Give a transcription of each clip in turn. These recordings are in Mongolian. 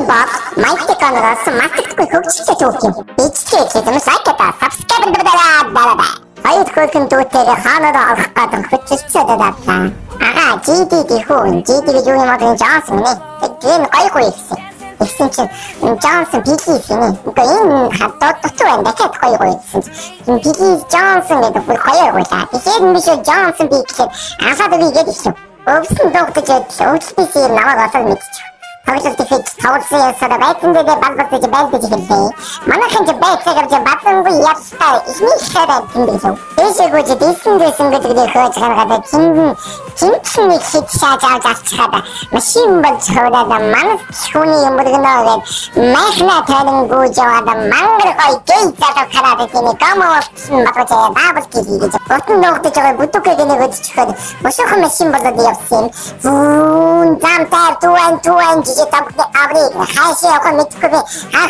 бол Майк Коноос мастагдгүй хөгжөлтэй түүх юм. Бичгээ хийсэн сайтаа subscribe дараа. Хоёр хөлн дүүтэйгээ хаанаа авах гэдэг хөтөлцөөд дадлаа. Ага, GD хүн, GD гэж юу юм бэ? Джонсон нэ. Тэгээд гоё ихсэн. Ихсэн чинь Джонсон Бигийсэн нэ. Гэхдээ энэ хатууд дутуу дахиад гоё ихсэн. Бигий Джонсон гэдэг бүр гоё байлаа. Тэгэхээр би шүү Джонсон Биг гэхэд асаад бигээд ихсэн. Өвсөн догтож өвчлөсөн намайг олоод мэдчих. Хавьлт ихэж тавлсан ясаар байцандаа балбалтаж байлдаж ирлээ. Манайхан ч байцаагаар ч батлангүй явстаа ихний хэрэг тэмдэглэв. Ээжээгөө ч дийсэн гэдэг хөөж гаргаад чинь нэг хит шааж авч авчихад машин болж хавраад манайх хүний юм бүргэнөөгээд махна таринггүй жаваад мангар гой гейзаад хараад тийм гомоолсон батгаж даабал гэж утан догтож байгаа бүдүүгээ нэг өдчихөд бошохон машин болоод явсан. Замтар туан жижигтамхны аврыг хаашаа явах мэдгүй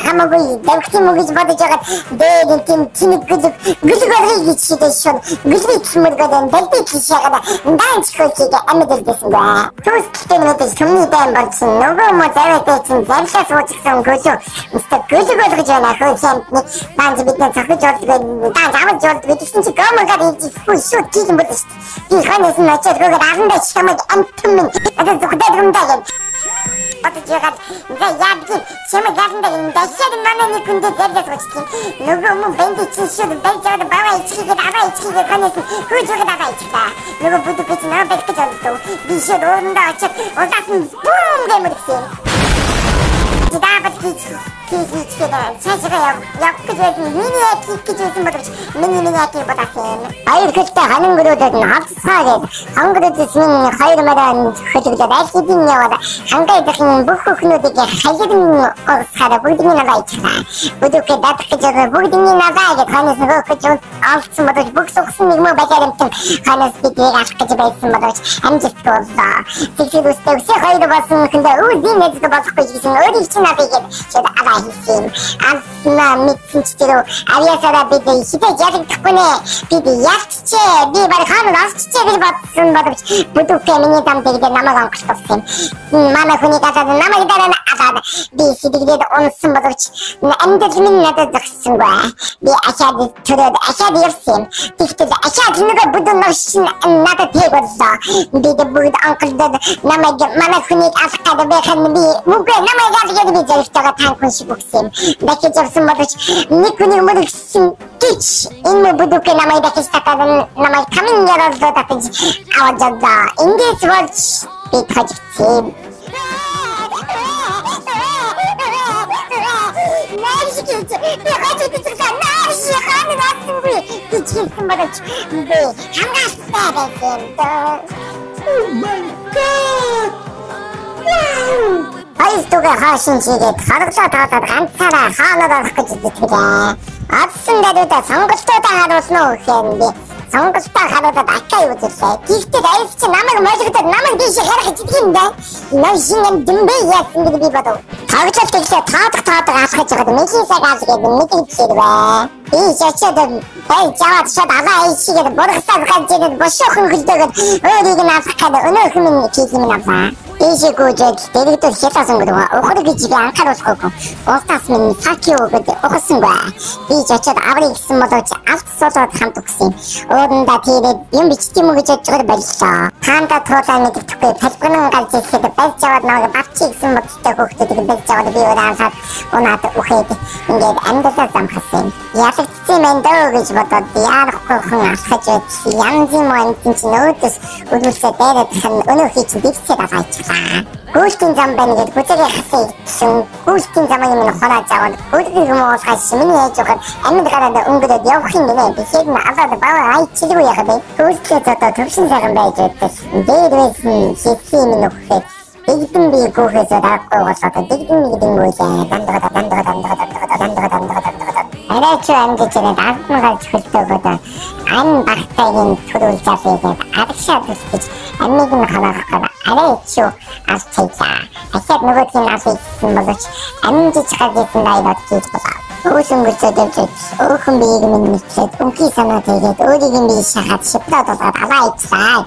хамаагүй дэвхтэн мөгөж бодож байгаа дээд тэнэг гүлэг гэж шийдсэн гүлэг смэргэдэн дэлбэг хийшээгээд данч хөлтийг амьдэрсэн баа. Түстэн мэдээж хүмүүний дан болсон нөгөө мо завьтай чинь заршаа суучихсан гөлөө өстө гүлэг гэж байна хөөсөн данч бидний цахиж болдгоо данч авч болдгоо гэсэн чи гомогаар хийхгүй шүү тийм болов шүү. Би ханаас нь очиад гоо арандаа чамайг амтмын одоо зүгдээд юмдаа Батжгаад яадгийн чимээ гасандаа дахиад манайны күндээ зэрдэж очсон. Нөгөө мөн бэнди чишүүд байжгаад баваа ичгээд аваа ичгээд ханаас хөөжгээд аваа ичлаа. Нөгөө бүдүүч наа бэлтгэж олдоо. Би шууд өрөндөө очиж удаас нь бум гэмэрсэн. Даабат хийчихээ цаашаа явах гэж байсан миний хийх гэж байсан боловч миний бодсон. Хоёр хөлтэй ханангөрөөдөд нь хавцаагээд хангөрөөдөс минь хоёр маран хөдөлгөөд айлхидин яваад хангайдахын бүх хөхнүүдийг хайлгын орсхаараа бүгдний наваа ичлаа. Бүдүүкээ датах гэж бүгдний наваа гэж ханаас нөгөө гэж олцсон боловч бүх сухсан нэг мө бажарамтан ханаас биднийг авах гэж байсан боловч амжилттай боллоо. Тэгсээ үстэй хоёр болсон хүндээ үгүй нэзд болохгүй гэсэн өөрийг чинь авъягээд аваа хийсэн. Асна мэдсэнчтэй авьяасаараа бид хитэж яригдахгүй нэ. Бид яалтчээ би баг хаана асчээ гэж бодсон боловч бүдүүкээ миний зам дээр намайг онгоцсон. Манай хүний гадаад намайг дараа аваад би сэтгдээд унсан боловч амьд минь надад зогссонгүй. Би ахаад явсан. Тэгтэл ахаад нөгөө бүдүүн новшин надад тэгвэрлээ. Бид бүгд анхлаад намайг манай хүний авахад байхад би үгүй намайг аваад би зэрэгтэйгээ танхын шиг өгсөн. Дахиж явсан боловч нэг хүний мөрөгсөн гэж энэ бүдүүкээ намайг дахиж татаад намайг камин яралдаа татаж аваад явдаа. Ингээс болж би тажигдсан. Би хажуудаа нааш хаанаас бичсэн боловч би хамгаалтай байсан. Oh my god! Wow! Айстуга хаашин чигээд харгалаа таатаад ганцаараа хаанаар орох гэж зүтгэлээ. Адсан даруйда сонголтуудаа харуулсан уу гэхээр би сонголтоо харуулаад акаа юу зүйлээ. Гэхдээ айс чи намайг мөрөгдөд намайг тийш харах гэж юм даа. Нөөшин дэмбэ яасан гэж би бодов. Тагчаад тэгсээ таадах алхаж байгаад мэхийсээ газ гэдэг мэдчихвээ. Би чачаад бай жаваад шат алаа ичгээд бургасаа гажээд бошохон хөлдөөгд өөрийг нь авах гэдэг өнөөх минь хийх юм аваа. Ээжээгүүжэд дэрэгдэл хятасан гэдэг ухраг гэж би анхааруулахгүй. Уултаас минь факио гэдэг ухасангүй. Би чачаад аврыг гисэн боловч авт солоод хамт өгсөн. Уурандаа тэгээд юм бичт юм гэж бодож байлаа. Таанда туулаа мэддэхгүй талбарнан гарч ирэхэд барьж аваад намайг бавчи гэсэн бодтой хөөхдөд барьж аваад би ураасаад унаад ухээд ингээд амьдралаа замхасан. Ялагдсан мэн дөө гэж бодоод яарахгүй хүн алхаж байт. Янз юм чинь өөдөөс өдөрсөө дээрээ хан өнөө хийч дивсээ аваач. Гүйлтийн зам байна гэдэг бүтэгээ хасаа гэсэн гүйлтийн замыг минь хорааж аваад гүйлтийн юм уусгаж миний ээж өгöd амьд гараад өнгөрөөд явах юм нэ. Тэгэхээр аваад баваа айчилгүй яхад гүйлтээ одоо төвшин сайхан байж байдаг. Дээрээс нь хийх юм нөхөд дэгдэн би гүөхээс даахгүй болоод дэгдэн үеэ дандаа арайч ангижрээ даатнагаар хөлтөөгөөд ан багтайгийн төрүүлж авъягээд аргашаа төсөж амиг нь халаахад арайч авчихлаа. Ахад нөгөөдгийн асуусан боловч амжиж гадсан дайраад хийж болоо. Өөсөнгөцөд өөхөн биеийг минь мэдээд өнхий санаа тэгээд өөрийг нь би шахаад шипдаад болоод аваа ицлаа.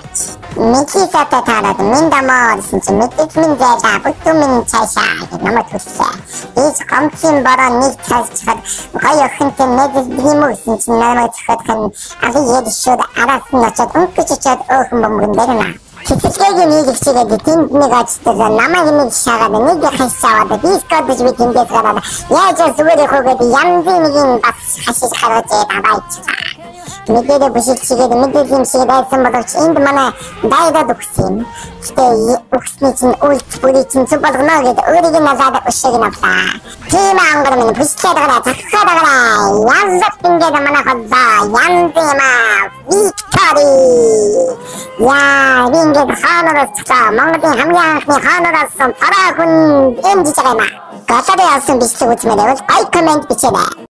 Микисата тараад миндамаар гэсэн чи мэдээж минь зайлаа бүтэн минь цаашаа гэж намайг төсөө. Ийж гомцын бороо нэг цаашчаад гоё охинтой мэдээж юм уу гэсэн чи намайг цохоод хан аги ядэшүүд араас нь очоод өнгөж очоод өөхөн бөмбөн дэрнэ. Тэсэлгээг нэг ихчигээд тэнд нэг очтол намайг нэг шагаад нэг хашаад дискорд би тэндээс гараад яаж зүгээр хөөгээд янзын нэг бас хашиж гараад аваачихсан. Мэдээ бишигчгээд мэдээ юм шиг байсан боловч энд манай дайдад өгсөн. Гэтэ өгсний чинь үлд бүрий чинь зүг болгоно гэдэг өөрийг надад өшөөг навлаа. Тийм ангар минь бишгээд гараа захаад гараа. Янзат ингээд манай хадаа янзэма Виктори. Яа, ингээд хаанаас цаа Монголын хамгийн анхны хаанаас параа хүн эмжиж байгаа юм аа. Гадаад явсан бичлэг үзмээр байвал бай комент бичээрэй.